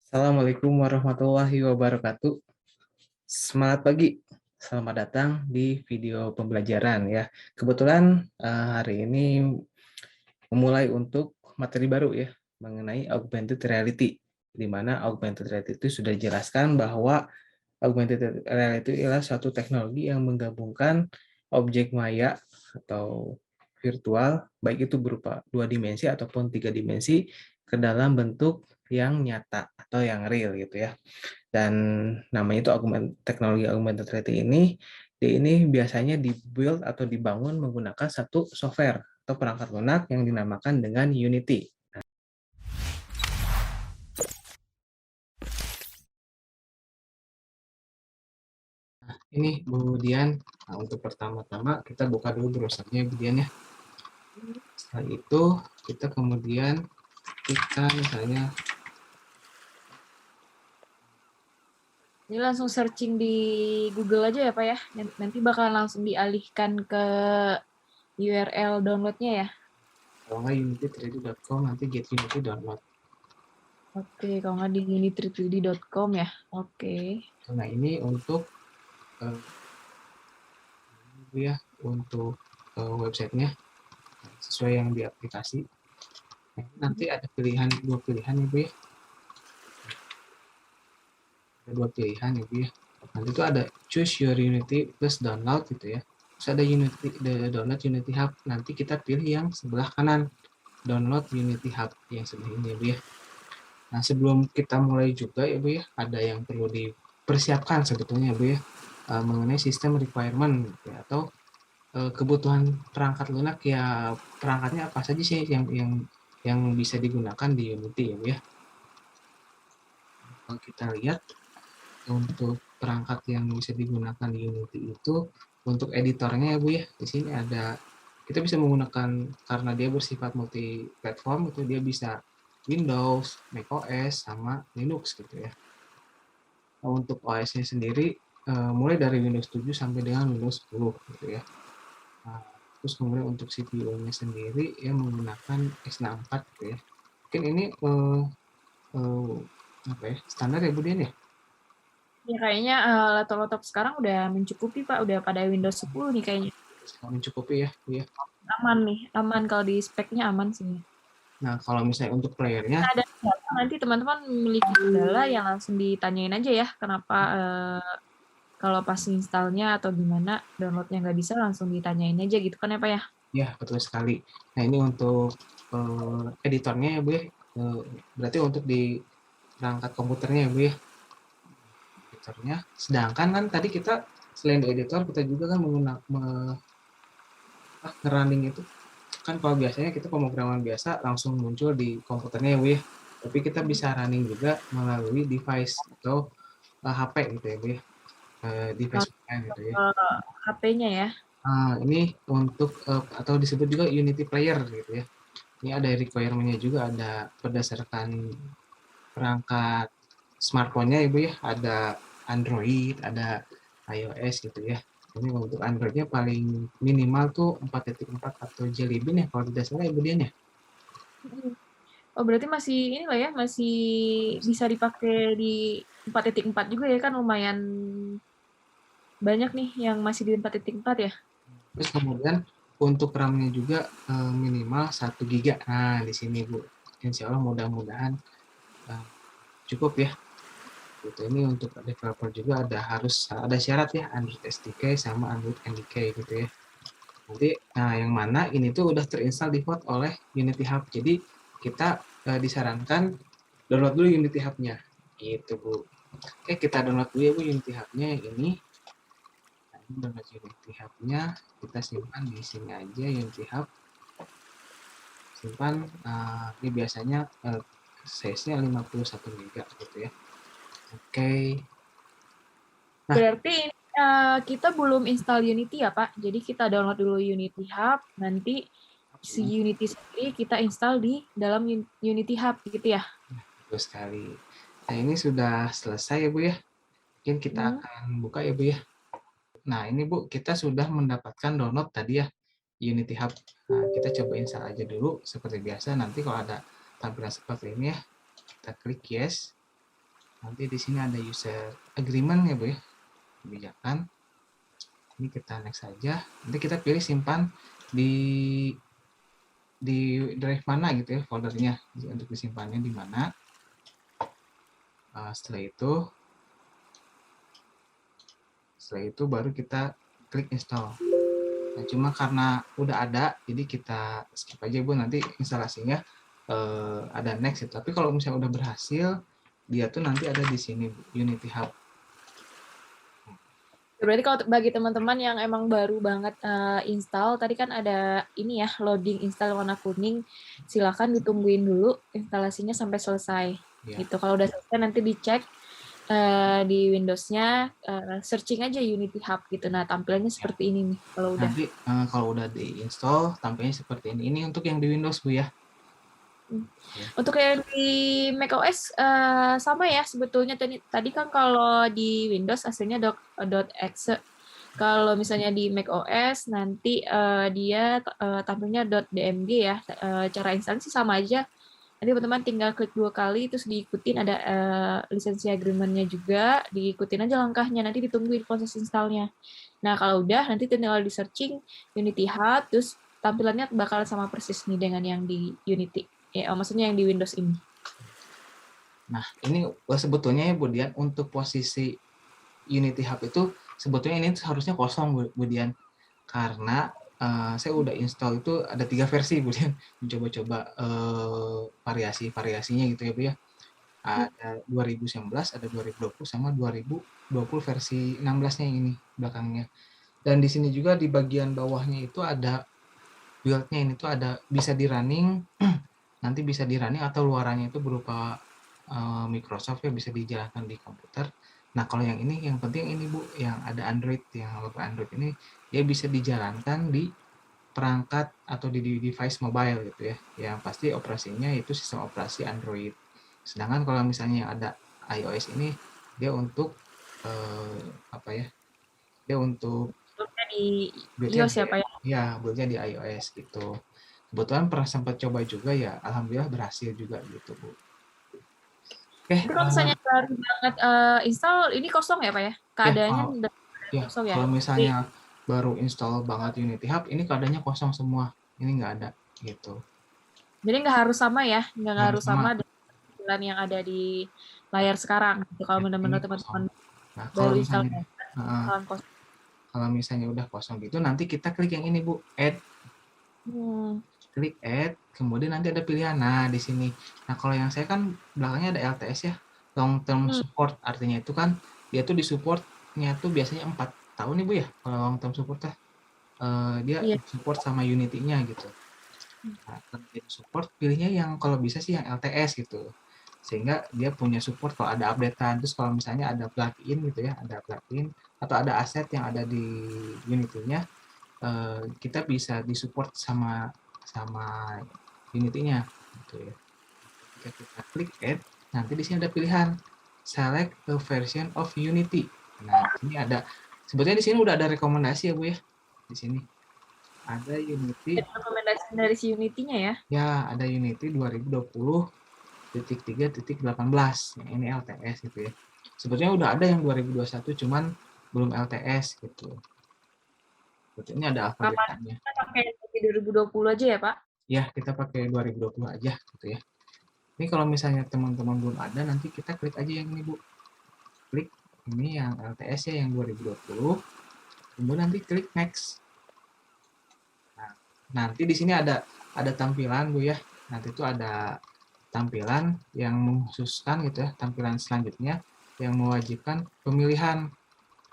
Assalamualaikum warahmatullahi wabarakatuh. Semangat pagi, selamat datang di video pembelajaran ya. Kebetulan hari ini memulai untuk materi baru ya mengenai augmented reality, di mana augmented reality itu sudah dijelaskan bahwa augmented reality adalah suatu teknologi yang menggabungkan objek maya atau virtual, baik itu berupa dua dimensi ataupun tiga dimensi, ke dalam bentuk yang nyata atau yang real gitu ya. Dan namanya itu teknologi augmented reality ini biasanya dibuild atau dibangun menggunakan satu software atau perangkat lunak yang dinamakan dengan Unity. Ini kemudian untuk pertama-tama kita buka dulu browsernya kemudian ya. Setelah itu kita kemudian misalnya Ini langsung searching di Google aja ya Pak ya. Nanti bakal langsung dialihkan ke URL downloadnya ya. kalau nggak unity3d.com, nanti get unity download. Oke, kalau nggak di unity3d.com ya. Oke. Nah ini untuk ya untuk websitenya sesuai yang di aplikasi. Nanti ada dua pilihan ya Bu ya. Ada dua pilihan ya Bu ya. Nanti itu ada choose your Unity plus download gitu ya. Terus ada download Unity Hub. Nanti kita pilih yang sebelah kanan, download Unity Hub yang sebelah ini ya Bu ya. Nah sebelum kita mulai juga ya Bu ya, ada yang perlu dipersiapkan sebetulnya Bu ya, mengenai sistem requirement gitu ya, atau kebutuhan perangkat lunak ya, perangkatnya apa saja sih yang bisa digunakan di Unity ya Bu ya. Kalau kita lihat untuk perangkat yang bisa digunakan di Unity itu untuk editornya ya Bu ya, di sini ada, kita bisa menggunakan, karena dia bersifat multi platform, itu dia bisa Windows, macOS, sama Linux gitu ya. Nah, untuk OS-nya sendiri mulai dari Windows 7 sampai dengan Windows 10 gitu ya. Nah, terus kemudian untuk CPU-nya sendiri ya menggunakan x64 gitu ya. Mungkin ini apa ya, standar ya Bu Dian ya? Ya kayaknya laptop-laptop sekarang udah mencukupi Pak. Udah pada Windows 10 nih kayaknya. Mencukupi ya Bu ya. Aman nih. Aman kalau di speknya aman sih. Nah kalau misalnya untuk playernya, Ada nanti teman-teman memiliki kendala yang langsung ditanyain aja ya. Kenapa kalau pas installnya atau gimana downloadnya nggak bisa langsung ditanyain aja gitu kan ya Pak ya. ya betul sekali. Nah ini untuk editornya ya Bu ya. Berarti untuk di perangkat komputernya ya Bu ya, editornya. Sedangkan kan tadi kita selain di editor, kita juga kan menggunakan running itu kan, kalau biasanya kita pemrograman biasa langsung muncul di komputernya ya Bu ya. Tapi kita bisa running juga melalui device atau HP gitu ya Bu ya. Device lain gitu ya. HP-nya ya. Ini untuk atau disebut juga Unity Player gitu ya. Ini ada requirement-nya juga, ada berdasarkan perangkat smartphone-nya ya Bu ya, ada Android, ada iOS gitu ya. Ini untuk Android-nya paling minimal tuh 4.4 atau Jelly Bean ya kalau tidak salah ya Bu Dian ya. Oh, berarti masih ini lah ya, masih bisa dipakai di 4.4 juga ya kan lumayan banyak nih yang masih di 4.4 ya. Terus kemudian untuk RAM-nya juga minimal 1 GB. Nah, di sini Bu. Insya Allah mudah-mudahan cukup ya. Gitu. Ini untuk developer juga harus ada syarat ya, Android SDK sama Android NDK gitu ya. Nanti nah yang mana ini tuh udah terinstall default oleh Unity Hub. Jadi kita disarankan download dulu Unity Hub-nya. Gitu Bu. Oke, kita download dulu ya Bu Unity Hub-nya yang ini. Nah, ini download Unity Hub-nya, kita simpan di sini aja Unity Hub. Simpan, ini biasanya size-nya 51 MB gitu ya. Oke. Nah, Berarti kita belum install Unity ya, Pak. Jadi kita download dulu Unity Hub, nanti si Unity sendiri kita install di dalam Unity Hub gitu ya. betul sekali. Nah, ini sudah selesai ya Bu ya. Mungkin kita akan buka ya Bu ya. Nah, ini Bu, kita sudah mendapatkan download tadi ya, Unity Hub. Nah, kita coba install aja dulu seperti biasa. Nanti kalau ada tampilan seperti ini ya, kita klik yes. Nanti di sini ada user agreement ya Bu ya, kebijakan. Ini kita next saja. Nanti kita pilih simpan di drive mana gitu ya foldernya untuk disimpannya di mana. Setelah itu baru kita klik install. Nah, cuma karena udah ada, jadi kita skip aja Bu, nanti instalasinya ada next ya. Tapi kalau misalnya udah berhasil, dia tuh nanti ada di sini Bu, Unity Hub. Berarti kalau bagi teman-teman yang emang baru banget install, tadi kan ada ini ya, loading install warna kuning, silakan ditungguin dulu instalasinya sampai selesai. Ya. Gitu. Kalau udah selesai nanti dicek di Windows-nya, searching aja Unity Hub gitu. Nah, tampilannya seperti ini nih kalau udah. Nanti kalau udah diinstal, tampilnya seperti ini. Ini untuk yang di Windows Bu ya. Untuk yang di macOS sama ya sebetulnya tadi kan kalau di Windows aslinya .exe. Kalau misalnya di macOS nanti dia tampilnya .dmg ya. Cara install sih sama aja. Nanti teman-teman tinggal klik 2 kali terus diikutin ada lisensi agreement-nya juga, diikutin aja langkahnya, nanti ditungguin proses installnya. Nah, kalau udah nanti tinggal di searching Unity Hub terus tampilannya bakal sama persis nih dengan yang di Unity. Ya, maksudnya yang di Windows ini. Nah, ini sebetulnya ya Bu Dian, untuk posisi Unity Hub itu sebetulnya ini harusnya kosong Bu Dian. Karena saya udah install itu ada 3 versi Bu Dian. Mencoba-coba variasi-variasinya gitu ya Bu ya. Ada 2019, ada 2020, sama 2020 versi 16-nya ini belakangnya. Dan di sini juga di bagian bawahnya itu ada build-nya, ini tuh ada bisa di running, nanti bisa di running atau luarannya itu berupa Microsoft ya, bisa dijalankan di komputer. Nah, kalau yang ini yang penting ini Bu, yang ada Android, yang logo Android ini dia bisa dijalankan di perangkat atau di device mobile gitu ya. Yang pasti operasinya itu sistem operasi Android. Sedangkan kalau misalnya ada iOS ini dia untuk apa ya? Dia untuk Di build-nya iOS di, ya, Pak ya? ya build-nya di iOS gitu. Kebetulan pernah sempat coba juga ya, alhamdulillah berhasil juga gitu Bu. Oke, Itu kalau misalnya baru banget install, ini kosong ya, Pak ya? ya Keadaannya kalau udah ya kosong ya? kalau Jadi, misalnya baru install banget Unity Hub, ini keadaannya kosong semua, ini nggak ada gitu. nggak harus sama ya, nggak Nggak harus sama, sama dengan tampilan yang ada di layar sekarang. Gitu. Kalau ya, ini benar-benar kosong. teman-teman Nah, baru install, bakalan kosong. kalau misalnya udah kosong gitu, nanti kita klik yang ini Bu, add, klik add, kemudian nanti ada pilihan. Nah, di sini. Nah, kalau yang saya kan belakangnya ada LTS ya, long term support, artinya itu kan dia tuh di supportnya tuh biasanya 4 tahun nih Bu ya, kalau long term support dia Iya. support sama Unity-nya gitu. Nah, kalau dia support, pilihnya yang kalau bisa sih yang LTS gitu. Sehingga dia punya support kalau ada updatean. Terus kalau misalnya ada plugin gitu ya, ada plugin atau ada aset yang ada di Unity-nya, kita bisa disupport sama sama Unity-nya gitu ya. Jika kita klik add, nanti di sini ada pilihan select a version of Unity. Nah, ini ada sebetulnya di sini udah ada rekomendasi ya Bu ya. Di sini ada Unity, Ada rekomendasi dari si Unity-nya ya? ya ada Unity 2020.3.18. Yang ini LTS gitu ya. Sebetulnya udah ada yang 2021 cuman belum LTS gitu. Sebetulnya ada alpha Kapan betanya. kita pakai 2020 aja ya, Pak? Ya, kita pakai 2020 aja gitu ya. Ini kalau misalnya teman-teman belum ada, nanti kita klik aja yang ini Bu. Klik ini yang LTS ya, yang 2020. Kemudian nanti klik next. Nah, nanti di sini ada tampilan Bu ya. Nanti itu ada tampilan yang mengkhususkan gitu ya, tampilan selanjutnya yang mewajibkan pemilihan.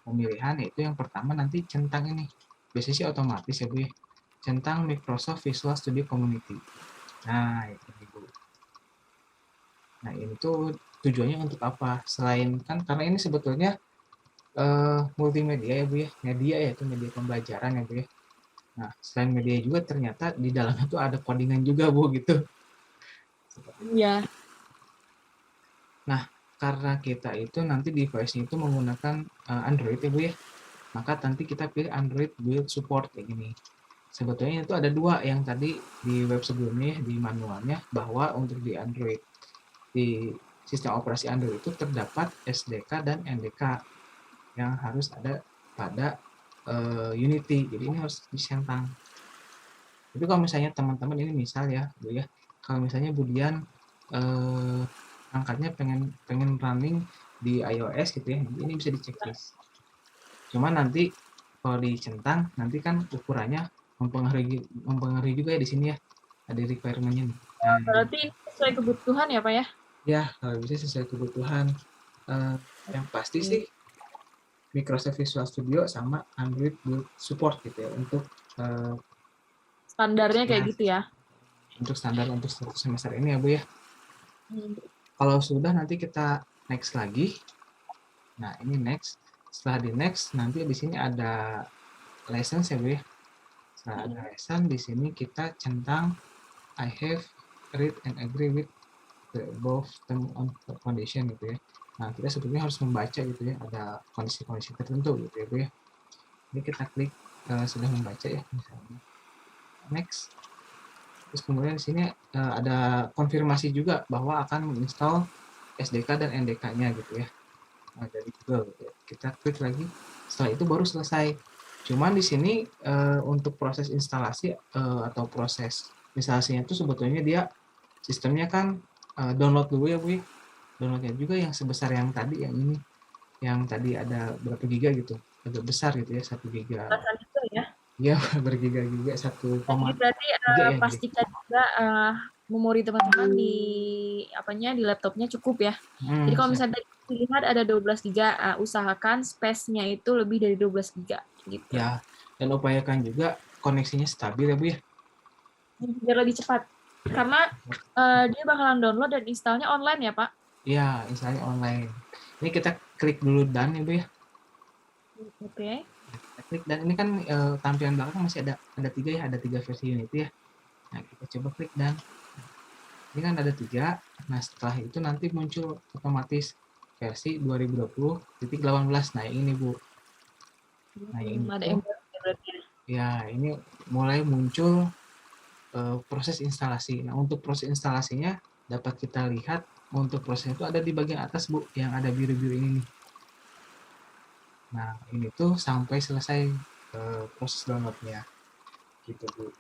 Pemilihan yaitu yang pertama nanti centang ini. Biasanya sih otomatis ya Bu ya. Centang Microsoft Visual Studio Community. Nah, ini Bu. Nah, ini tuh tujuannya untuk apa? Selain kan karena ini sebetulnya multimedia ya Bu ya. Media ya, itu media pembelajaran ya Bu ya. Nah, selain media juga ternyata di dalamnya tuh ada codingan juga Bu gitu. Iya. Nah, karena kita itu nanti device-nya itu menggunakan Android ya Bu ya. Maka nanti kita pilih Android Build Support kayak gini. Sebetulnya itu ada dua yang tadi di web sebelumnya di manualnya, bahwa untuk di Android di sistem operasi Android itu terdapat SDK dan NDK yang harus ada pada Unity. Jadi ini harus disentang. Tapi kalau misalnya teman-teman ini misal ya, Bu ya, kalau misalnya Budian angkatnya pengen running di iOS gitu ya, ini bisa di checklist. Cuma nanti kalau dicentang nanti kan ukurannya mempengaruhi juga ya di sini ya, ada requirement-nya nih. Nah, Berarti sesuai kebutuhan ya Pak ya? ya kalau bisa sesuai kebutuhan. Yang pasti sih Microsoft Visual Studio sama Android Build support gitu ya untuk Standarnya ya, kayak gitu ya? untuk standar untuk satu semester ini ya Bu ya. Hmm. Kalau sudah nanti kita next lagi. Nah ini next. Setelah di next nanti di sini ada lesson ya Bu ya. Setelah ada lesson di sini kita centang I have read and agree with the above term on condition gitu ya. Nah kita sebetulnya harus membaca gitu ya. Ada kondisi-kondisi tertentu gitu ya Bu ya. Ini kita klik sudah membaca ya misalnya. Next. Terus kemudian di sini ada konfirmasi juga bahwa akan menginstal SDK dan NDK-nya gitu ya. Nah, dari Google gitu ya. Kita klik lagi. Setelah itu baru selesai. Cuman di sini untuk proses instalasi atau proses instalasinya itu sebetulnya dia sistemnya kan download dulu ya Bu ya. Downloadnya juga yang sebesar yang tadi yang ini. Yang tadi ada berapa giga gitu. Agak besar gitu ya, 1 giga. Perasaan itu ya. Iya, bergiga-giga 1,3 Jadi berarti ya gitu. pastikan juga memori teman-teman di apanya di laptopnya cukup ya. Jadi kalau misalnya dilihat ada 12 giga, usahakan space-nya itu lebih dari 12 giga gitu. Ya, dan upayakan juga koneksinya stabil ya Bu ya. Biar lebih cepat. Karena dia bakalan download dan installnya online ya Pak? Iya, installnya online. Ini kita klik dulu done ya Bu ya. Oke. Kita klik dan ini kan tampilan belakang masih ada 3 ya, ada 3 versi Unity ya. Nah, kita coba klik done. Ini kan ada 3. Nah, setelah itu nanti muncul otomatis versi 2020.18. Nah, ini Bu. Nah, ini Ada tuh yang berarti. ya ini mulai muncul proses instalasi. Nah, untuk proses instalasinya dapat kita lihat untuk proses itu ada di bagian atas Bu, yang ada biru-biru ini nih. Nah, ini tuh sampai selesai proses downloadnya, gitu Bu.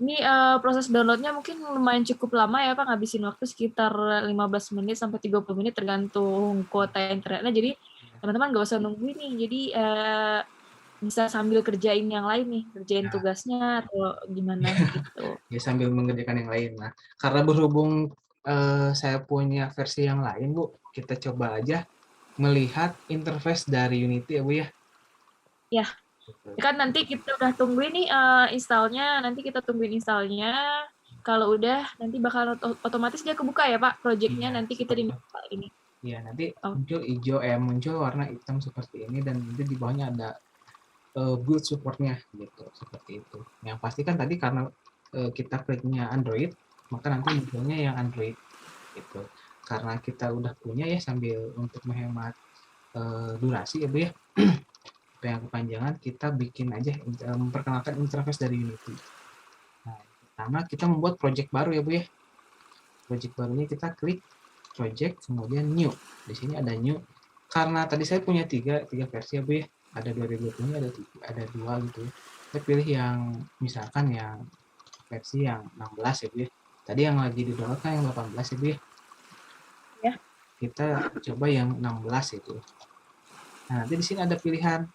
Ini proses downloadnya mungkin lumayan cukup lama ya Pak, ngabisin waktu sekitar 15 menit sampai 30 menit tergantung kuota internetnya. Jadi teman-teman nggak usah nunggu nih. Jadi bisa sambil kerjain yang lain nih, kerjain Ya, tugasnya atau gimana gitu. ya sambil mengerjakan yang lain. Nah, karena berhubung saya punya versi yang lain Bu, kita coba aja melihat interface dari Unity ya Bu ya. Ya, kan nanti kita udah tungguin nih installnya, nanti kita tungguin installnya. Kalau udah, nanti bakal otomatis dia kebuka ya Pak, projectnya Iya, nanti kita seperti di itu. ini. Iya, nanti Oh, muncul hijau, muncul warna hitam seperti ini dan nanti di bawahnya ada build supportnya gitu, seperti itu. Yang pasti kan tadi karena kita kliknya Android, maka nanti munculnya yang Android gitu. Karena kita udah punya ya sambil untuk menghemat durasi ya Bu ya. Yang kepanjangan kita bikin aja memperkenalkan interface dari Unity. Nah, pertama kita membuat project baru ya Bu ya. Project barunya kita klik project kemudian new. Di sini ada new. Karena tadi saya punya tiga versi ya Bu ya. Ada 2020 ada 2 gitu ya. Saya pilih yang misalkan yang versi yang 16 ya Bu ya. Tadi yang lagi di download kan yang 18 ya Bu ya. ya. Kita coba yang 16 itu. Nah, nanti di sini ada pilihan.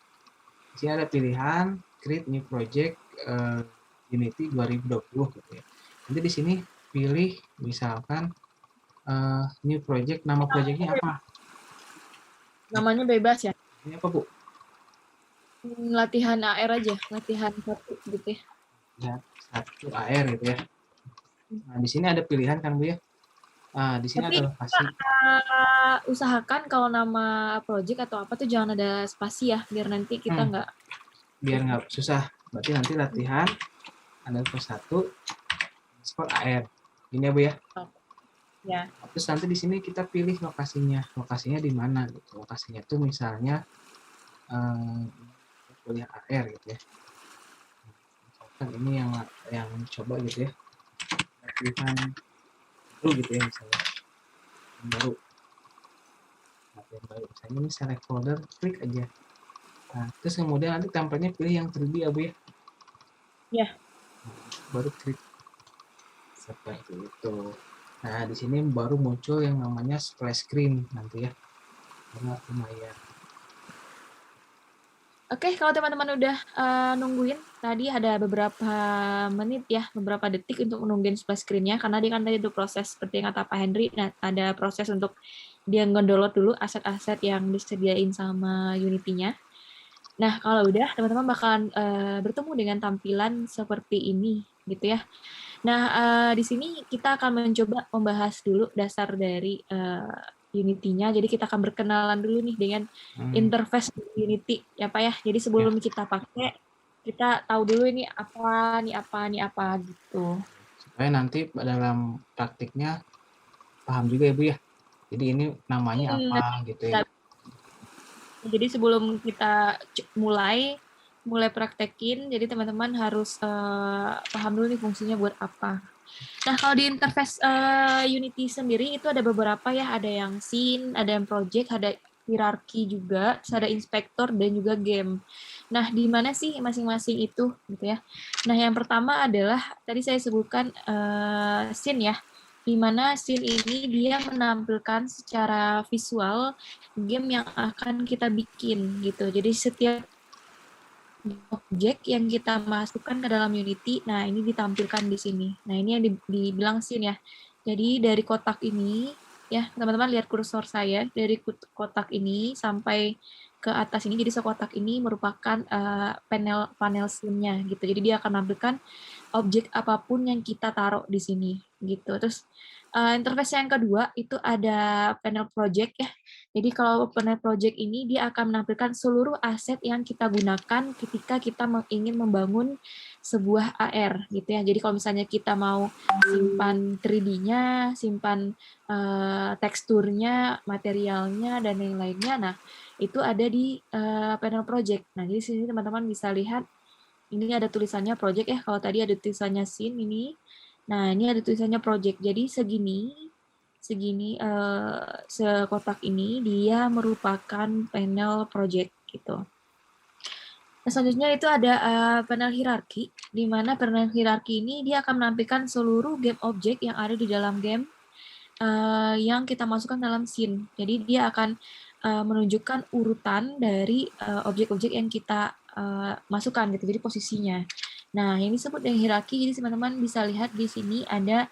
Di sini ada pilihan create new project Unity 2020 gitu ya. Nanti di sini pilih misalkan new project, nama projectnya apa? Namanya bebas ya. Ini apa Bu? Latihan AR aja, latihan satu gitu ya. Ya, 1 AR gitu ya. Nah, di sini ada pilihan kan Bu ya. Nah, di sini Tapi ada lokasi. usahakan kalau nama project atau apa tuh jangan ada spasi ya, biar nanti kita nggak. Biar nggak susah. Berarti nanti latihan ada plus 1 skor AR. Ini ya Bu ya. Ya. Terus nanti di sini kita pilih lokasinya. Lokasinya di mana gitu. Lokasinya tuh misalnya kuliah AR gitu ya. Misalkan ini yang coba gitu ya. Latihan dulu gitu ya misalnya. baru. Misalnya ini select folder, klik aja. Nah, terus kemudian nanti tempelnya pilih yang 3D ya Bu ya. Ya. Baru klik seperti itu. Nah, di sini baru muncul yang namanya splash screen nanti ya. Karena lumayan. Oke, kalau teman-teman udah nungguin, tadi ada beberapa menit ya, beberapa detik untuk nungguin splash screen-nya, karena dia kan tadi itu proses seperti yang kata Pak Henry, nah, ada proses untuk dia nge-download dulu aset-aset yang disediain sama Unity-nya. Nah, kalau udah, teman-teman bakalan bertemu dengan tampilan seperti ini, gitu ya. Nah, di sini kita akan mencoba membahas dulu dasar dari Unity-nya. Jadi kita akan berkenalan dulu nih dengan interface Unity, ya Pak ya. Jadi sebelum kita pakai, kita tahu dulu ini apa gitu. Supaya nanti dalam praktiknya paham juga ya Bu ya. Jadi ini namanya apa gitu ya. Jadi sebelum kita mulai praktekin, jadi teman-teman harus paham dulu nih fungsinya buat apa. Nah, kalau di interface Unity sendiri itu ada beberapa ya, ada yang scene, ada yang project, ada hierarki juga, ada inspektor dan juga game. Nah, di mana sih masing-masing itu gitu ya. Nah, yang pertama adalah tadi saya sebutkan scene ya, di mana scene ini dia menampilkan secara visual game yang akan kita bikin gitu. Jadi setiap objek yang kita masukkan ke dalam Unity, nah ini ditampilkan di sini. Nah ini yang dibilang scene ya. Jadi dari kotak ini, ya teman-teman lihat kursor saya, dari kotak ini sampai ke atas ini, jadi sekotak ini merupakan panel scene-nya gitu. Jadi dia akan menampilkan objek apapun yang kita taruh di sini gitu. Terus interface yang kedua itu ada panel project ya. Jadi kalau panel project ini dia akan menampilkan seluruh aset yang kita gunakan ketika kita ingin membangun sebuah AR gitu ya. Jadi kalau misalnya kita mau simpan 3D-nya, simpan teksturnya, materialnya dan yang lainnya, nah itu ada di panel project. Nah, jadi sini teman-teman bisa lihat ini ada tulisannya project ya. Kalau tadi ada tulisannya scene ini. Nah, ini ada tulisannya project. Jadi segini sekotak ini dia merupakan panel project gitu. Nah, selanjutnya itu ada panel hierarki, di mana panel hierarki ini dia akan menampilkan seluruh game objek yang ada di dalam game yang kita masukkan dalam scene. Jadi dia akan menunjukkan urutan dari objek-objek yang kita masukkan gitu. Jadi posisinya. Nah, yang disebut dengan hierarki. Jadi teman-teman bisa lihat di sini ada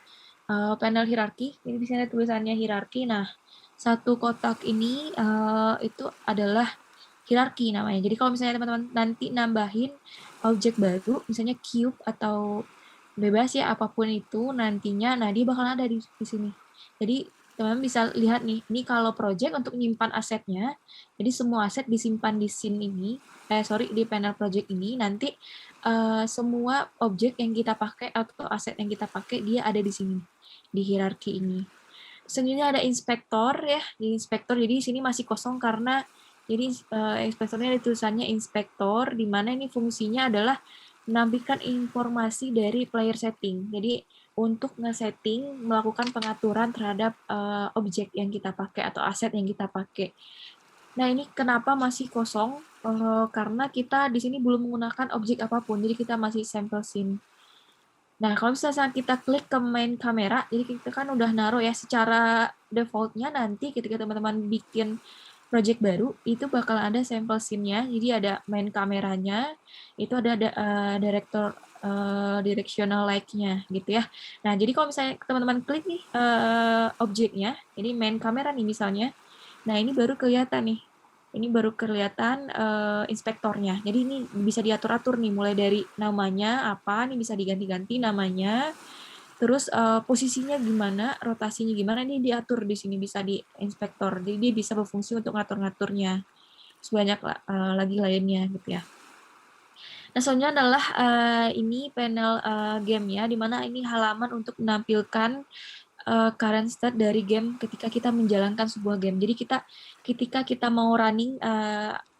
panel hierarki. Jadi di sini ada tulisannya hierarki. Nah, satu kotak ini itu adalah hierarki namanya. Jadi kalau misalnya teman-teman nanti nambahin objek baru, misalnya cube atau bebas ya apapun itu nantinya, nah dia bakal ada di sini. Jadi teman-teman bisa lihat nih, ini kalau project untuk menyimpan asetnya, jadi semua aset disimpan di scene ini, di panel project ini, nanti semua objek yang kita pakai atau aset yang kita pakai dia ada di sini, di hierarki ini. Selanjutnya ada inspektor ya, di inspektor jadi di sini masih kosong karena jadi inspektornya ada tulisannya inspektor, di mana ini fungsinya adalah menampilkan informasi dari player setting. Jadi untuk nge-setting, melakukan pengaturan terhadap objek yang kita pakai atau aset yang kita pakai. Nah ini kenapa masih kosong? Karena kita di sini belum menggunakan objek apapun, jadi kita masih sample scene. Nah, kalau misalnya kita klik ke main kamera, jadi kita kan udah naruh ya secara defaultnya nanti ketika teman-teman bikin project baru, itu bakal ada sampel scene-nya, jadi ada main kameranya, itu ada directional light-nya gitu ya. Nah, jadi kalau misalnya teman-teman klik nih objeknya, jadi main kamera nih misalnya, nah ini baru kelihatan nih. Ini baru kelihatan inspektornya. Jadi ini bisa diatur-atur nih, mulai dari namanya apa, ini bisa diganti-ganti namanya, terus posisinya gimana, rotasinya gimana, ini diatur di sini, bisa di inspektor. Jadi dia bisa berfungsi untuk ngatur-ngaturnya. Sebanyak lagi lainnya gitu ya. Nah, selanjutnya adalah ini panel game ya, di mana ini halaman untuk menampilkan current state dari game ketika kita menjalankan sebuah game. Jadi ketika kita mau running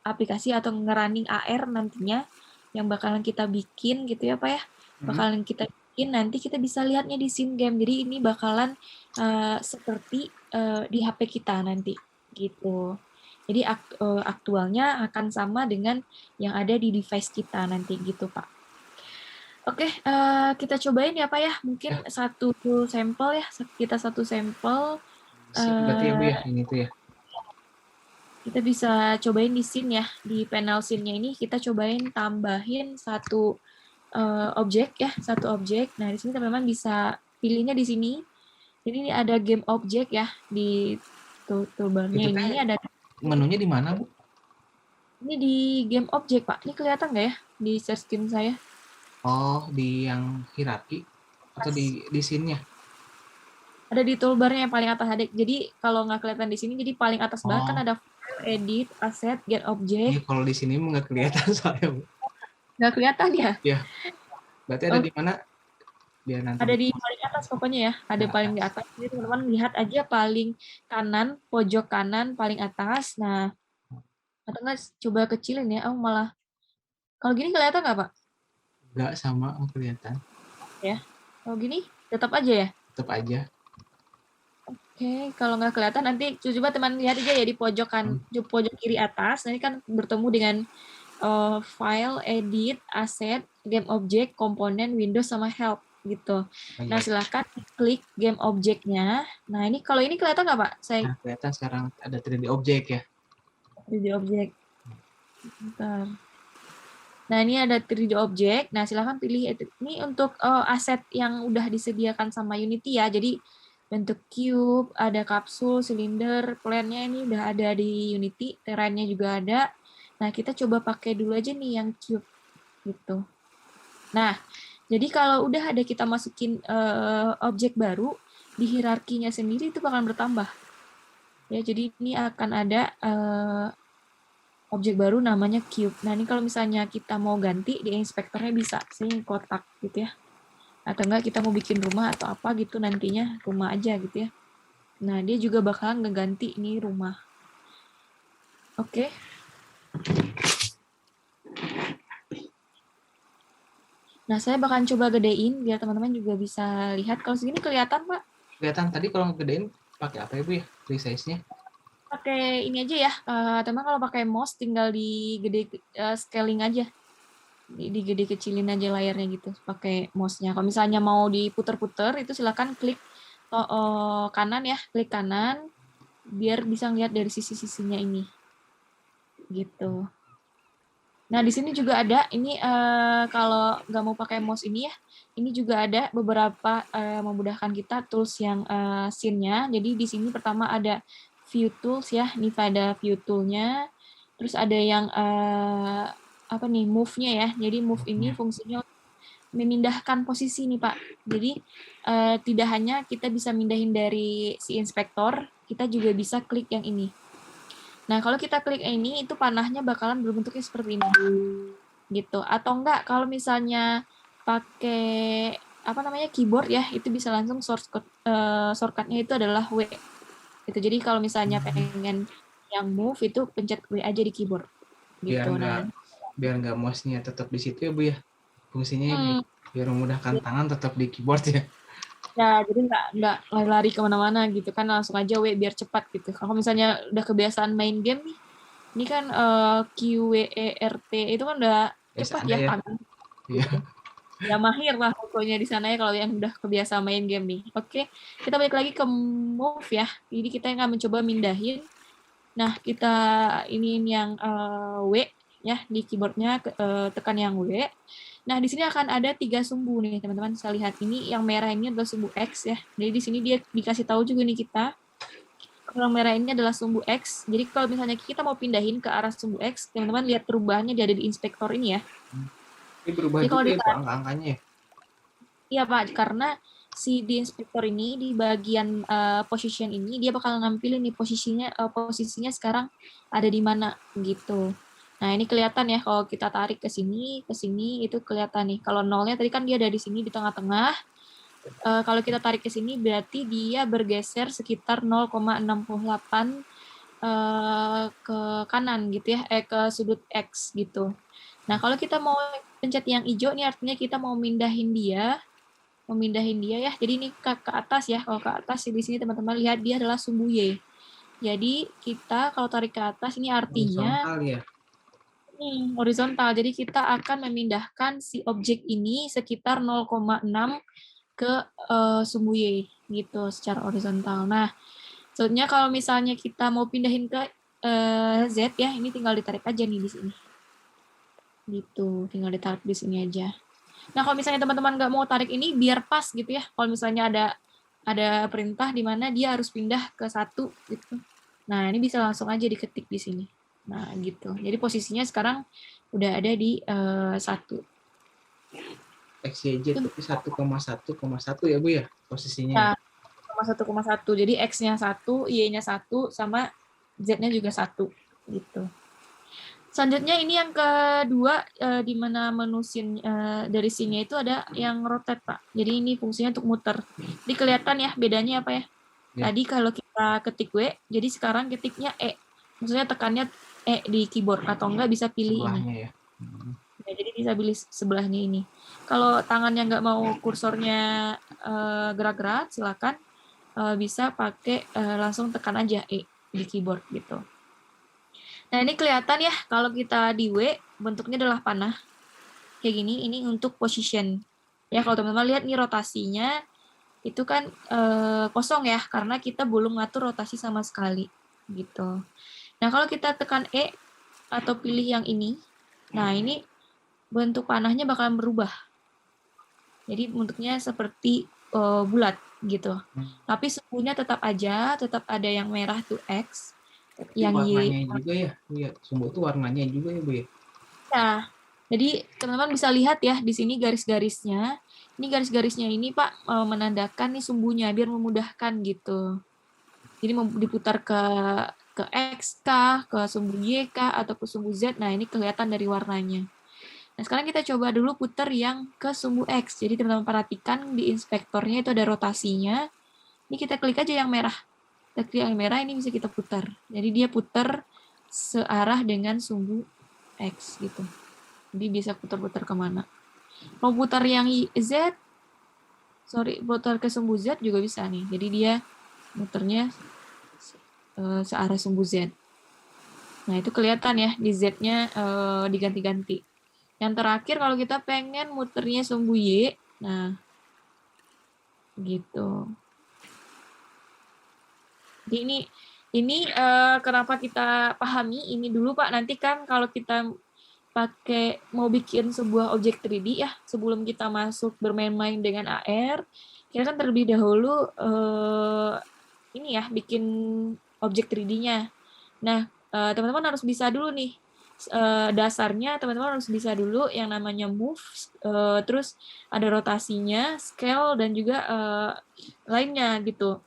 aplikasi atau ngerunning AR nantinya yang bakalan kita bikin gitu ya Pak ya, bakalan kita nanti kita bisa lihatnya di scene game. Jadi ini bakalan seperti di HP kita nanti gitu. Jadi aktualnya akan sama dengan yang ada di device kita nanti gitu, Pak. Oke, kita cobain ya Pak ya. Mungkin Ya, satu sampel ya, kita satu sampel. scene berarti ya Bu ya, ini tuh ya. Kita bisa cobain di scene ya, di panel scene-nya ini kita cobain tambahin satu objek ya, satu objek. Nah, di sini teman-teman bisa pilihnya di sini. Jadi ini ada game objek ya di toolbar-nya Itu ini teh ada menunya di mana Bu? ini di game objek Pak. Ini kelihatan nggak ya di share screen saya? Oh, di yang hierarki atau di scene-nya? Ada di toolbar-nya yang paling atas ada. Jadi kalau nggak kelihatan di sini, jadi paling atas banget kan Oh, ada file, edit, asset, get object. iya kalau di sini nggak kelihatan soalnya Bu. Nggak kelihatan ya? Ya, berarti ada Oh, di mana? Biar nanti ada Bu di paling atas pokoknya ya. Ada ke paling di atas. atas. Jadi teman-teman lihat aja paling kanan, pojok kanan, paling atas. Nah, atau nggak coba kecilin ya. Oh malah. Kalau gini kelihatan nggak Pak? Nggak sama, nggak kelihatan. Ya. Kalau gini tetap aja ya. Tetap aja. Oke, kalau nggak kelihatan nanti coba teman lihat aja ya di di pojok kiri atas. Nanti kan bertemu dengan file, edit, asset, game object, komponen, Windows sama help gitu. Oh, Nah, iya. silahkan klik game objeknya. Nah, ini kalau ini kelihatan nggak Pak? Saya Nah, kelihatan sekarang ada 3D objek ya. 3D objek. Bentar. Nah, ini ada 3D objek. Nah, silahkan pilih ini untuk aset yang udah disediakan sama Unity ya. Jadi bentuk cube, ada kapsul, silinder, plan-nya ini udah ada di Unity, terrain-nya juga ada. Nah, kita coba pakai dulu aja nih yang cube gitu. Nah, jadi kalau udah ada kita masukin objek baru, di hierarkinya sendiri itu bakal bertambah. Ya, jadi ini akan ada objek baru namanya cube. Nah, ini kalau misalnya kita mau ganti di inspektornya bisa sih kotak gitu ya. Atau enggak kita mau bikin rumah atau apa gitu nantinya rumah aja gitu ya. Nah, dia juga bakalan ngeganti ini rumah. Oke. Nah, saya bakalan coba gedein biar teman-teman juga bisa lihat. Kalau segini kelihatan, Pak? Kelihatan tadi kalau ngegedein pakai apa ya Bu ya? Resize-nya. Pakai ini aja ya. Teman kalau pakai mouse tinggal scaling aja. Digede kecilin aja layarnya gitu pakai mouse-nya. Kalau misalnya mau diputer-puter itu silakan klik kanan ya, klik kanan biar bisa ngeliat dari sisi-sisinya ini. Gitu. Nah, di sini juga ada ini kalau nggak mau pakai mouse ini ya, ini juga ada beberapa memudahkan kita tools yang scene-nya. Jadi di sini pertama ada view tools ya, ini ada view tool-nya. Terus ada yang apa nih move-nya ya. Jadi move ini fungsinya memindahkan posisi nih Pak. Jadi tidak hanya kita bisa mindahin dari si inspektor, kita juga bisa klik yang ini. Nah, kalau kita klik ini, itu panahnya bakalan berbentuknya seperti ini. Gitu. Atau enggak, kalau misalnya pakai apa namanya keyboard ya, itu bisa langsung shortcut-nya itu adalah W. Gitu. Jadi kalau misalnya pengen yang move itu pencet W aja di keyboard. Biar Gitu. nggak Nah, biar nggak mouse-nya tetap di situ ya Bu ya. Fungsinya hmm, biar memudahkan tangan tetap di keyboard ya. ya, jadi nggak lari-lari kemana-mana gitu kan langsung aja W biar cepat gitu. Kalau misalnya udah kebiasaan main game nih, ini kan QWERT itu kan udah Biasa cepat ada ya ya. tangan Iya. gitu. Ya mahir lah pokoknya di sana ya kalau yang udah kebiasa main game nih. Oke, kita balik lagi ke move ya. Jadi kita akan mencoba mindahin. Nah, kita ini yang W ya di keyboardnya tekan yang W. Nah, di sini akan ada 3 sumbu nih, teman-teman. Saya lihat ini yang merah ini adalah sumbu X ya. Jadi di sini dia dikasih tahu juga nih kita. Kalau yang merah ini adalah sumbu X. Jadi kalau misalnya kita mau pindahin ke arah sumbu X, teman-teman lihat perubahannya dia ada di inspektor ini ya. Ini berubah Jadi kalau juga ya Bu ditarik, angka-angkanya ya. iya Pak, karena si di inspektor ini di bagian position ini dia bakal nampilin nih posisinya sekarang ada di mana gitu. Nah, ini kelihatan ya kalau kita tarik ke sini itu kelihatan nih. Kalau nolnya tadi kan dia ada di sini di tengah-tengah. Kalau kita tarik ke sini berarti dia bergeser sekitar 0,68 ke kanan gitu ya, ke sudut X gitu. Nah, kalau kita mau pencet yang hijau ini artinya kita mau mindahin dia memindahin dia ya. Jadi ini ke atas ya. Kalau ke atas di sini teman-teman lihat dia adalah sumbu Y. Jadi kita kalau tarik ke atas ini artinya Horizontal ya. Horizontal. Jadi kita akan memindahkan si objek ini sekitar 0,6 ke sumbu Y gitu secara horizontal. Nah, sebenarnya kalau misalnya kita mau pindahin ke Z ya, ini tinggal ditarik aja nih di sini. Gitu, tinggal ditarik di sini aja. Nah, kalau misalnya teman-teman nggak mau tarik ini biar pas gitu ya. Kalau misalnya ada perintah di mana dia harus pindah ke 1 gitu. Nah, ini bisa langsung aja diketik di sini. Nah, gitu. Jadi posisinya sekarang udah ada di 1. XYZ itu 1,1,1 ya Bu ya posisinya. Ya, 1,1. Jadi X-nya 1, Y-nya 1, sama Z-nya juga 1 gitu. Selanjutnya ini yang kedua, di mana menu dari scene-nya itu ada yang rotate, Pak. Jadi ini fungsinya untuk muter. Jadi kelihatan ya bedanya apa ya? Ya. Tadi kalau kita ketik W, jadi sekarang ketiknya E. Maksudnya tekannya E di keyboard, atau enggak bisa pilih Sebelahnya ini. Ya. Ya, jadi bisa pilih sebelahnya ini. Kalau tangannya nggak mau kursornya gerak-gerak, silakan bisa pakai langsung tekan aja E di keyboard gitu. Nah, ini kelihatan ya kalau kita di W bentuknya adalah panah. Kayak gini, ini untuk position. Ya, kalau teman-teman lihat nih rotasinya itu kan kosong ya karena kita belum ngatur rotasi sama sekali gitu. Nah, kalau kita tekan E atau pilih yang ini, nah ini bentuk panahnya bakalan berubah. Jadi bentuknya seperti bulat gitu. Tapi sumbunya tetap ada yang merah tuh X, yang Y. Warnanya juga ya, Bu ya. Sumbu itu warnanya juga ya, Bu ya. Nah, jadi teman-teman bisa lihat ya di sini garis-garisnya. Ini garis-garisnya ini Pak menandakan nih sumbunya biar memudahkan gitu. Jadi diputar ke X kah, ke sumbu Y kah, atau ke sumbu Z. Nah, ini kelihatan dari warnanya. Nah, sekarang kita coba dulu putar yang ke sumbu X. Jadi teman-teman perhatikan di inspektornya itu ada rotasinya. Ini kita klik aja yang merah. Kita klik yang merah, ini bisa kita putar. Jadi dia putar searah dengan sumbu X gitu. Jadi bisa putar-putar kemana. Mau putar yang Z, putar ke sumbu Z juga bisa nih. Jadi dia muternya searah sumbu Z. Nah, itu kelihatan ya di Z-nya diganti-ganti. Yang terakhir kalau kita pengen muternya sumbu Y, nah gitu. Jadi ini kenapa kita pahami ini dulu Pak. Nanti kan kalau kita mau bikin sebuah objek 3D ya, sebelum kita masuk bermain-main dengan AR, kita kan terlebih dahulu ini ya bikin objek 3D-nya. Nah, teman-teman harus bisa dulu nih dasarnya, teman-teman harus bisa dulu yang namanya move, terus ada rotasinya, scale, dan juga lainnya gitu.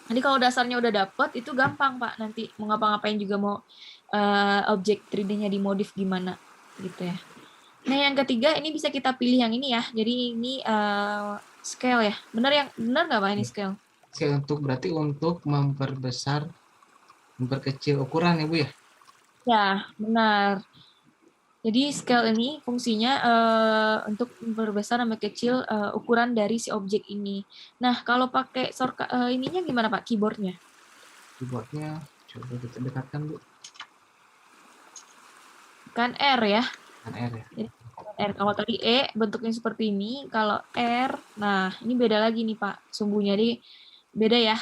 Jadi kalau dasarnya udah dapet, itu gampang Pak, nanti mau ngapa-ngapain juga mau objek 3D-nya dimodif gimana gitu ya. Nah, yang ketiga ini bisa kita pilih yang ini ya. Jadi ini scale ya. Benar nggak Pak ini scale? Scale berarti untuk memperkecil ukuran ya Bu ya? Ya, benar. Jadi scale ini fungsinya untuk memperbesar sama kecil ukuran dari si objek ini. Nah, kalau pakai shortcut ininya gimana Pak, keyboardnya? Keyboardnya coba kita dekatkan Bu. Kan R ya. Kan R ya. Jadi, R. Kalau tadi E bentuknya seperti ini, kalau R, nah ini beda lagi nih Pak, sumbunya. Jadi beda ya.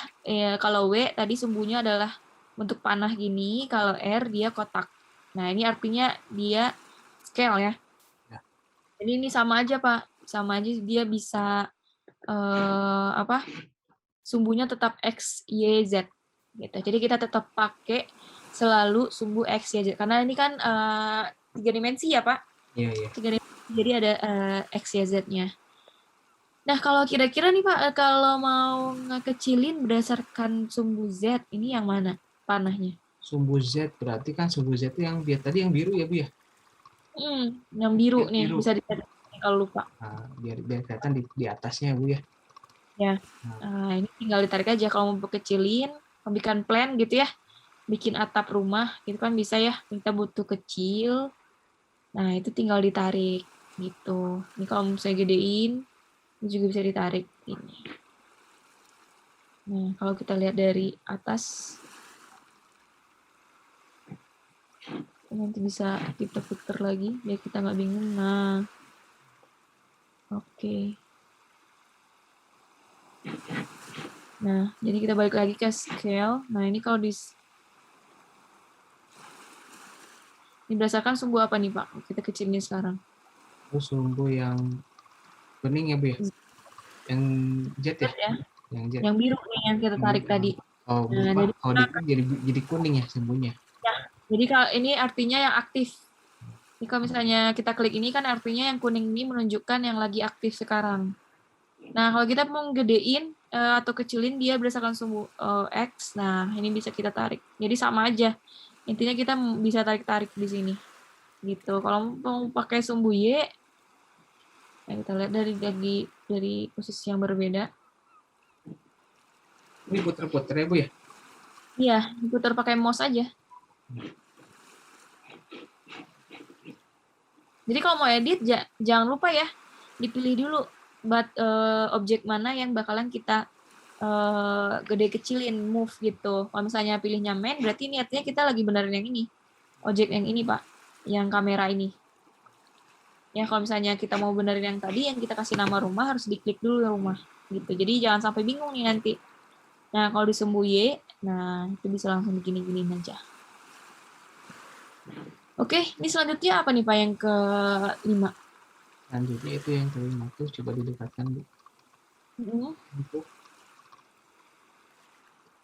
Kalau W tadi sumbunya adalah bentuk panah gini, kalau R dia kotak. Nah, ini artinya dia scale ya. Ya. Jadi ini sama aja Pak, sama aja dia bisa sumbunya tetap X, Y, Z gitu. Jadi kita tetap pakai selalu sumbu X, Y, Z karena ini kan 3 dimensi ya Pak. Iya, iya. 3 dimensi, jadi ada X, Y, Z-nya. Nah, kalau kira-kira nih Pak, kalau mau ngekecilin berdasarkan sumbu Z, ini yang mana panahnya? Sumbu Z berarti kan sumbu Z itu yang tadi yang biru ya Bu ya? Yang biru Yang nih, biru. bisa dilihat kalau lupa. Nah, biar kelihatan di atasnya Bu ya. Ya, ini tinggal ditarik aja kalau mau kecilin, bikin plan gitu ya, bikin atap rumah, itu kan bisa ya, kita butuh kecil, nah itu tinggal ditarik gitu. Ini kalau mau saya gedein, Ini juga bisa ditarik ini. Nah, kalau kita lihat dari atas, nanti bisa kita putar lagi biar kita nggak bingung. Nah, oke. Nah, jadi kita balik lagi ke scale. Nah, ini kalau ini berdasarkan sumbu apa nih, Pak? Kita kecilin sekarang. Sumbu yang bening ya Bu ya? Yang jet ya? Yang jet. Yang biru nih yang kita tarik tadi. Oh, Nah, berubah. Kalau jadi kuning ya sumbunya. Ya, jadi kalau ini artinya yang aktif. Jadi kalau misalnya kita klik ini kan artinya yang kuning ini menunjukkan yang lagi aktif sekarang. Nah, kalau kita mau gedein atau kecilin dia berdasarkan sumbu X, nah ini bisa kita tarik. Jadi sama aja. Intinya kita bisa tarik-tarik di sini. Gitu. Kalau mau pakai sumbu Y, nah kita lihat dari posisi yang berbeda. Ini puter-puter ya Bu ya? Iya, diputar pakai mouse aja. Jadi kalau mau edit, jangan lupa ya, dipilih dulu objek mana yang bakalan kita gede kecilin, move gitu. Kalau misalnya pilihnya main, berarti ini artinya kita lagi benerin yang ini. Objek yang ini, Pak. Yang kamera ini. Ya, kalau misalnya kita mau benerin yang tadi, yang kita kasih nama rumah, harus diklik dulu rumah. Gitu. Jadi jangan sampai bingung nih nanti. Nah, kalau disembunyi, nah itu bisa langsung begini-gini aja. Oke, ini selanjutnya apa nih Pak yang ke-5? Selanjutnya itu yang ke-5 tuh coba didekatkan Bu. Untuk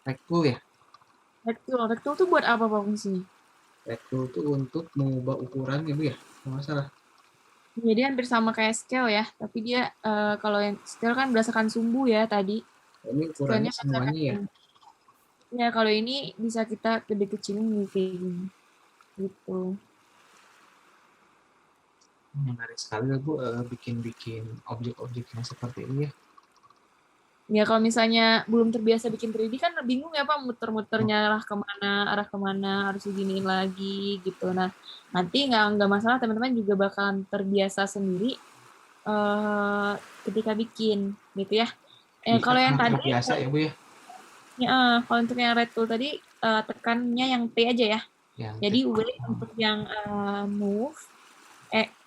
rectool ya? Rectool tuh buat apa Pak fungsinya? Rectool tuh untuk mengubah ukuran ya Bu ya? Nggak masalah. Jadi hampir sama kayak scale ya, tapi dia kalau yang scale kan berdasarkan sumbu ya tadi. Ini ukurannya semuanya ya? Ya, kalau ini bisa kita gede kecilin kayak gini. Gitu. Menarik sekali Bu bikin-bikin objek-objek yang seperti ini ya. Ya kalau misalnya belum terbiasa bikin 3D kan bingung ya Pak muter-muternya arah kemana harus diginiin lagi gitu. Nah nanti nggak masalah teman-teman juga bakalan terbiasa sendiri ketika bikin gitu ya. Kalau yang tadi biasa ya Bu ya. Kalau untuk yang red tool tadi tekannya yang T aja ya. Jadi W untuk yang move,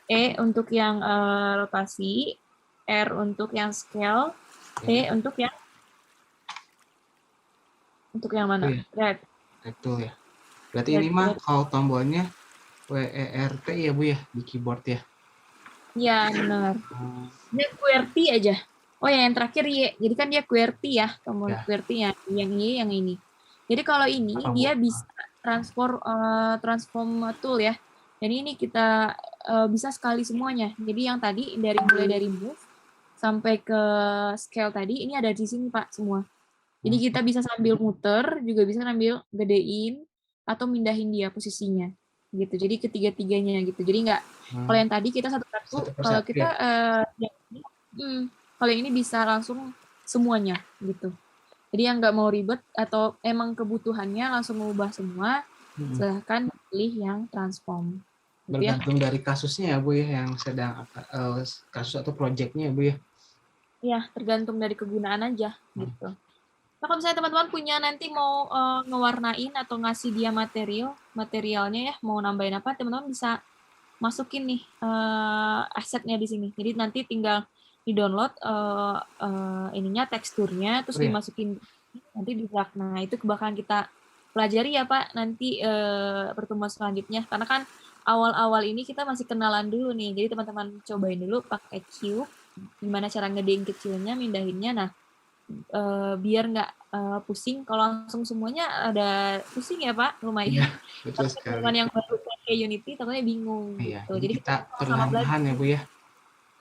E untuk yang rotasi, R untuk yang scale, T untuk yang mana? Red. Betul ya. Berarti ini mah kalau tombolnya WERT ya Bu ya di keyboard ya. Iya benar. Dia QWERTY aja. Oh ya yang terakhir Y. Jadi kan dia QWERTY ya, tombol QWERTY ya. Yang Y yang ini. Jadi kalau ini dia bisa transform tool ya. Jadi ini kita bisa sekali semuanya. Jadi yang tadi mulai dari move sampai ke scale tadi ini ada di sini Pak semua. Jadi kita bisa sambil muter, juga bisa sambil gedein atau mindahin dia posisinya gitu. Jadi ketiga-tiganya gitu. Jadi nggak kalau yang tadi kita satu-satu, kalau kita kalau yang ini bisa langsung semuanya gitu. Jadi yang nggak mau ribet atau emang kebutuhannya langsung mengubah semua, silahkan pilih yang transform. Bergantung dari kasusnya ya Bu ya, yang sedang kasus atau proyeknya ya Bu ya. Iya, tergantung dari kegunaan aja gitu. Nah, kalau misalnya teman-teman punya nanti mau ngewarnain atau ngasih dia materialnya ya, mau nambahin apa, teman-teman bisa masukin nih asetnya di sini. Jadi nanti tinggal di-download ininya teksturnya, terus dimasukin nanti di drag. Nah, itu bakalan kita pelajari ya Pak nanti pertemuan selanjutnya. Karena kan awal-awal ini kita masih kenalan dulu nih. Jadi teman-teman cobain dulu pakai cube, gimana cara ngedein kecilnya, mindahinnya. Nah, biar nggak pusing. Kalau langsung semuanya ada pusing ya Pak, lumayan. Betul sekali. Teman yang baru pakai Unity takutnya bingung gitu. Jadi kita perlahan-lahan ya Bu ya.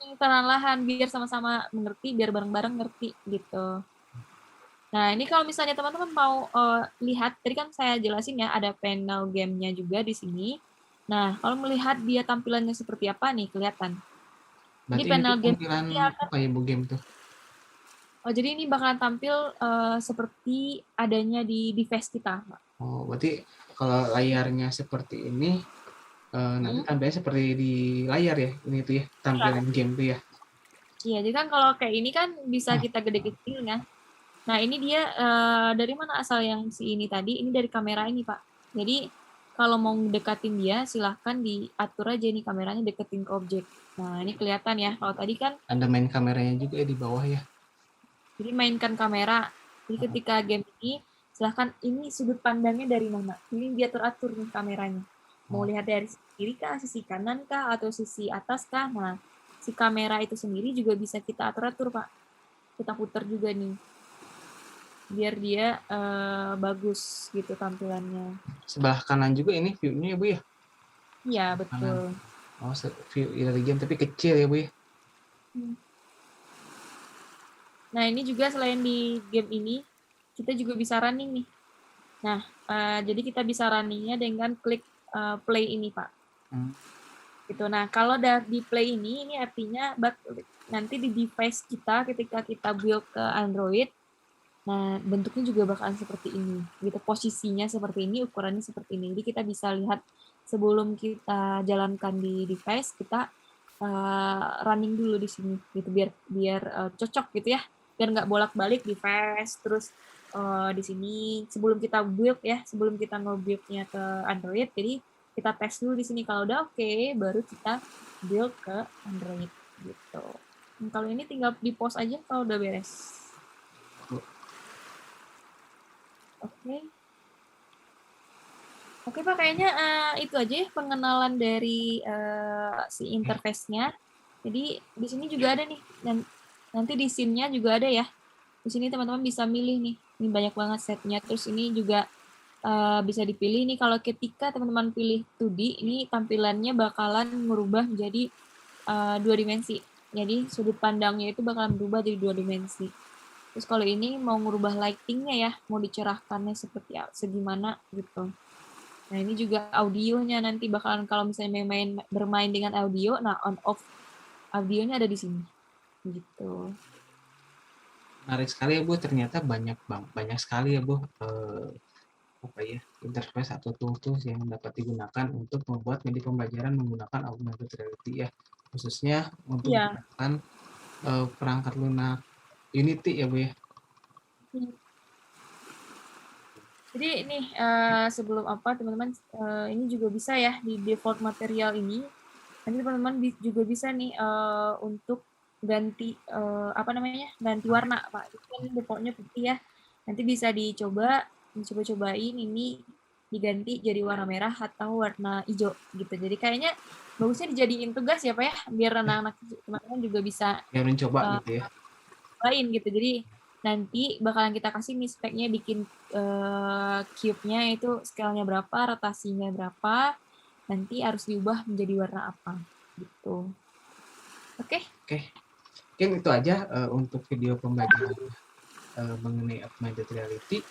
Perlahan biar sama-sama mengerti, biar bareng-bareng ngerti gitu. Nah ini kalau misalnya teman-teman mau lihat, tadi kan saya jelasin ya ada panel gamenya juga di sini. Nah kalau melihat dia tampilannya seperti apa nih kelihatan. Berarti ini panel game apa ya Bu game tuh? Oh, jadi ini bakalan tampil seperti adanya di device kita. Oh, berarti kalau layarnya seperti ini, nanti tampilnya seperti di layar ya? Ini tuh ya, tampilan game tuh ya? Iya, jadi kan kalau kayak ini kan bisa kita gede kecil ya. Nah, ini dia dari mana asal yang si ini tadi? Ini dari kamera ini, Pak. Jadi kalau mau dekatin dia, silahkan diatur aja nih kameranya deketin ke objek. Nah, ini kelihatan ya. Kalau tadi kan Ada main kameranya juga ya di bawah ya. jadi mainkan kamera. Jadi ketika game ini, silahkan ini sudut pandangnya dari mana. Ini dia teratur nih kameranya. Mau lihat dari sisi kiri kah, sisi kanan kah, atau sisi atas kah. Nah, si kamera itu sendiri juga bisa kita atur-atur, Pak. Kita putar juga nih. Biar dia bagus gitu tampilannya. Sebelah kanan juga ini view-nya ya Bu ya. Iya, Kanan. betul. Oh, view dari game tapi kecil ya Bu ya. Nah, ini juga selain di game ini, kita juga bisa running nih. Nah, jadi kita bisa runningnya dengan klik play ini, Pak. Gitu. Nah, kalau di play ini artinya nanti di device kita ketika kita build ke Android, nah bentuknya juga bakalan seperti ini. Gitu, posisinya seperti ini, ukurannya seperti ini. Jadi kita bisa lihat sebelum kita jalankan di device, kita running dulu di sini, gitu biar cocok gitu ya, biar nggak bolak-balik device terus di sini sebelum kita build ya, sebelum kita nge-buildnya ke Android, jadi kita tes dulu di sini. Kalau udah oke, baru kita build ke Android gitu. Nah, kalau ini tinggal di post aja kalau udah beres. Oke. Oke Pak, kayaknya itu aja ya pengenalan dari si interface-nya. Jadi di sini juga ada nih, dan nanti di scene-nya juga ada ya. Di sini teman-teman bisa milih nih, ini banyak banget setnya. Terus ini juga bisa dipilih nih kalau ketika teman-teman pilih 2D, ini tampilannya bakalan merubah menjadi 2 dimensi. Jadi sudut pandangnya itu bakalan berubah jadi 2 dimensi. Terus kalau ini mau merubah lighting-nya ya, mau dicerahkannya seperti segimana gitu. Nah, ini juga audionya nanti bakalan kalau misalnya bermain dengan audio, nah on off audionya ada di sini. Gitu. Menarik sekali ya Bu, ternyata banyak sekali ya Bu interface atau tools yang dapat digunakan untuk membuat media pembelajaran menggunakan augmented reality ya, khususnya untuk menggunakan perangkat lunak Unity ya Bu ya. Jadi ini sebelum teman-teman ini juga bisa ya di default material ini. Nanti teman-teman juga bisa nih untuk ganti ganti warna Pak. Itu kan defaultnya putih ya. Nanti bisa dicoba-cobain ini diganti jadi warna merah atau warna hijau gitu. Jadi kayaknya bagusnya dijadiin tugas ya Pak ya, biar anak-anak teman-teman juga bisa Yang mencoba gitu ya. lain gitu. Jadi nanti bakalan kita kasih nih speknya, bikin cube-nya itu scale-nya berapa, rotasinya berapa, nanti harus diubah menjadi warna apa gitu. Oke. Mungkin itu aja untuk video pembelajaran mengenai augmented reality.